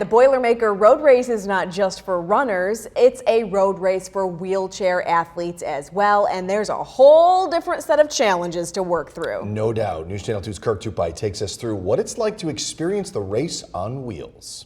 The Boilermaker Road Race is not just for runners, it's a road race for wheelchair athletes as well, and there's a whole different set of challenges to work through. No doubt. News Channel 2's Kirk Tupai takes us through what it's like to experience the race on wheels.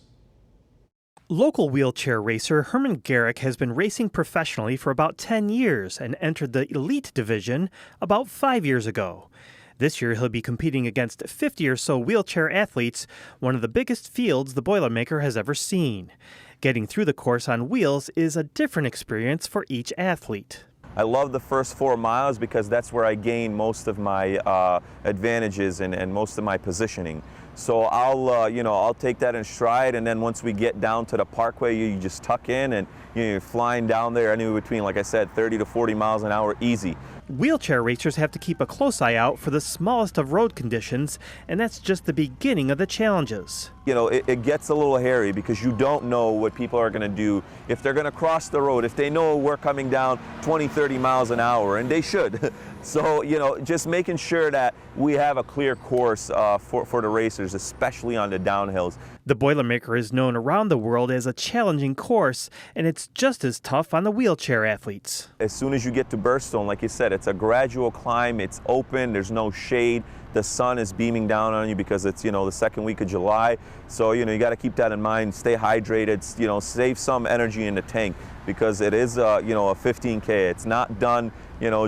Local wheelchair racer Herman Garrick has been racing professionally for about 10 years and entered the elite division about 5 years ago. This year, he'll be competing against 50 or so wheelchair athletes, one of the biggest fields the Boilermaker has ever seen. Getting through the course on wheels is a different experience for each athlete. I love the first 4 miles because that's where I gain most of my advantages and most of my positioning. So I'll take that in stride, and then once we get down to the parkway, you just tuck in and you're flying down there anywhere between, like I said, 30 to 40 miles an hour easy. Wheelchair racers have to keep a close eye out for the smallest of road conditions, and that's just the beginning of the challenges. You know, it gets a little hairy because you don't know what people are going to do, if they're going to cross the road, if they know we're coming down 20, 30 miles an hour, and they should. So, just making sure that we have a clear course for the racers, especially on the downhills. The Boilermaker is known around the world as a challenging course, and it's just as tough on the wheelchair athletes. As soon as you get to Burstone, like you said, it's a gradual climb, it's open, there's no shade. The sun is beaming down on you because it's, the second week of July. So, you got to keep that in mind, stay hydrated, save some energy in the tank because it is, a 15K. It's not done,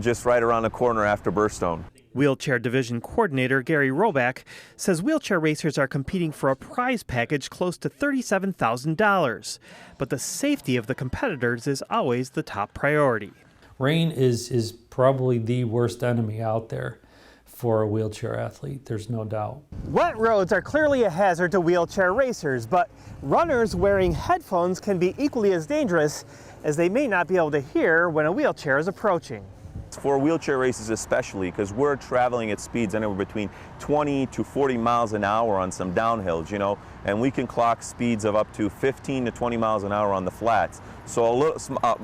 just right around the corner after Burstone. Wheelchair Division Coordinator Gary Roback says wheelchair racers are competing for a prize package close to $37,000. But the safety of the competitors is always the top priority. Rain is probably the worst enemy out there for a wheelchair athlete, there's no doubt. Wet roads are clearly a hazard to wheelchair racers, but runners wearing headphones can be equally as dangerous, as they may not be able to hear when a wheelchair is approaching. For wheelchair races especially, because we're traveling at speeds anywhere between 20 to 40 miles an hour on some downhills, and we can clock speeds of up to 15 to 20 miles an hour on the flats. So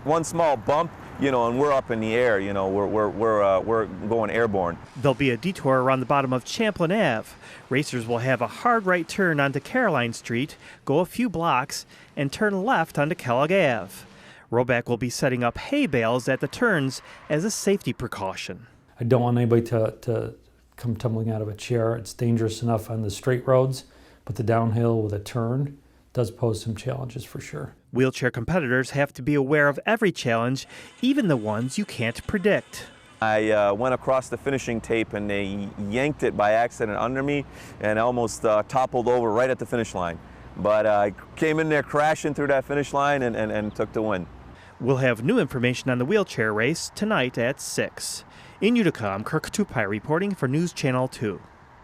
one small bump, and we're up in the air, we're going airborne. There'll be a detour around the bottom of Champlain Ave. Racers will have a hard right turn onto Caroline Street, go a few blocks, and turn left onto Kellogg Ave. Roback will be setting up hay bales at the turns as a safety precaution. I don't want anybody to come tumbling out of a chair. It's dangerous enough on the straight roads, but the downhill with a turn does pose some challenges for sure. Wheelchair competitors have to be aware of every challenge, even the ones you can't predict. I went across the finishing tape and they yanked it by accident under me and almost toppled over right at the finish line. But I came in there crashing through that finish line and took the win. We'll have new information on the wheelchair race tonight at 6. In Utica, I'm Kirk Tupai reporting for News Channel 2.